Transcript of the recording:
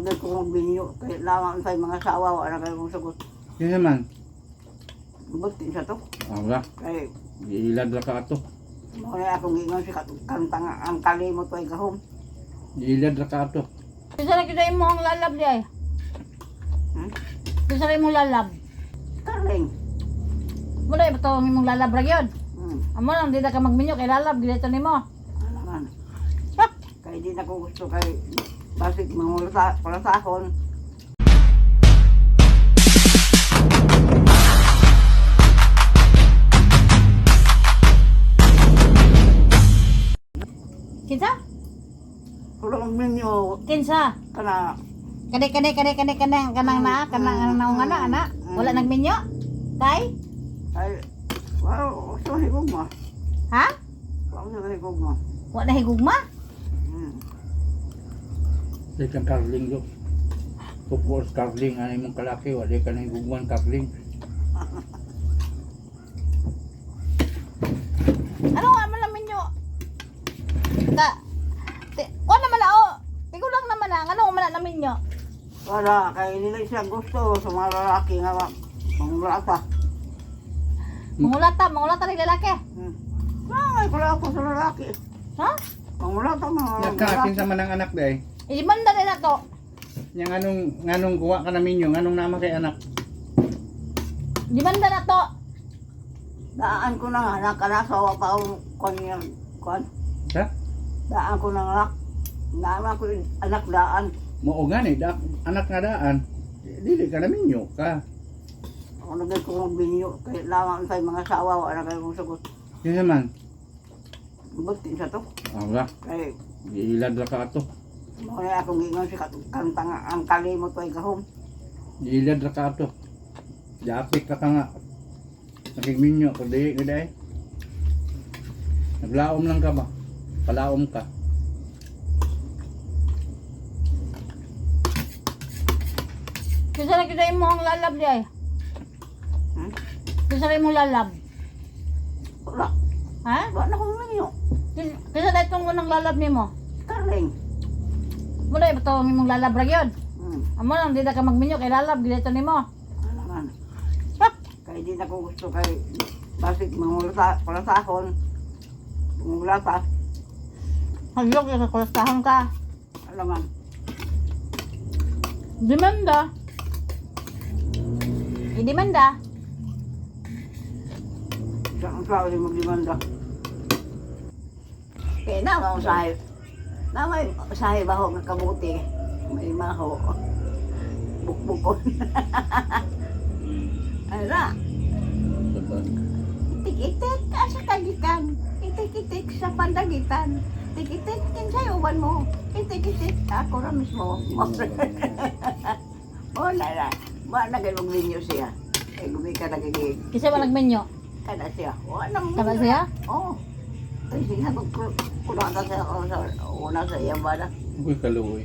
Hindi ko magbinyo. Kaya lamang sa mga sawa, wala kayo kong sagot. Yan naman. Butin sa to. Wala. Kaya, Ilad ra ka ato. muna akong gingon si kantang ang kalimot ay kahom. Ilad ra ka ato. Bisa na kita mo ang lalab di ay. Bisa rin mo lalab. Karling. Muna ito ang imong lalab ra gyud. Hmm. Amo lang di na ka magminyo kay lalab dito nimo. Alangan. Kaya di na ko gusto kay basig palasahon. Kinsa? Kulang minyo Kinsa? kana Kani kanang naunga na ana. Wala nagminyo? Tay? ay wow, so higugma. Ha? Wow, so higugma. Wala higugma? Di kang karling yo. Of karling ani mong kalaki wala ka nang gugwan karling. Ano nga man namin nyo? O naman na o. Ikaw lang naman na. Ano man namin nyo? Wala, kaya nila siya gusto sa mga lalaki nga mangulata. Mangulata rin lalaki. Ay, pala ako sa lalaki. Ha? Mangulata mga Nagkaakin sa manang anak day. Imanda nila to. Yang nganong kuha ka namin yung nganong nama kay anak. Imanda na to. Daan ko na nga, nakanasawa pa akong kwan. Ha? Daan ko na nga, naman ko yung anak daan. Mao gani anak nga daan. Dili ka namin yo ka. Ako nagay ko ng binyo, kaya lamang sa mga sawa, wala kayo kong sagot. Yan naman. Butin sa to. Wala. Kaya, Ilad ra ka ato. muna akong gingon si kantang ang kalimot ay kahom. Ilad ra ka ato. Japit ka nga. Nakigminyo ko di gday. Naglaom lang ka ba? Palaom ka. Bisa na kita mo ang lalab di ay. Bisa rin mo lalab. Wala, Ha? wala akong binyo. Bisa na itong unang lalab nimo. Karling. Muna ito ang imong lalab ra gyud. Amo lang di na ka magminyo kay lalab dito nimo. Alangan. Kaya di na ko gusto kay basig palasahon. Mangulata. Hagyok yung kakulastahan ka. Alangan. Demanda. Demanda. Isang tao din maglimanda. Kaya na mga usahe. Na may usahe ba ho ng kabuti. May maho. Bukbukon. Ano na? Itik-itik ka sa kagitan. Itik-itik sa pandagitan. Itik-itik kinsay uban mo. Itik-itik ako na mismo. Wala na. Wala na kayo maglinyo siya. Eh, gumika nagiging. Kisa ba nagminyo? Kada siya. Wala nang Kada siya? Oo. Ay, sige, kulang ka sa una sa iyang bala. Uy kaluoy.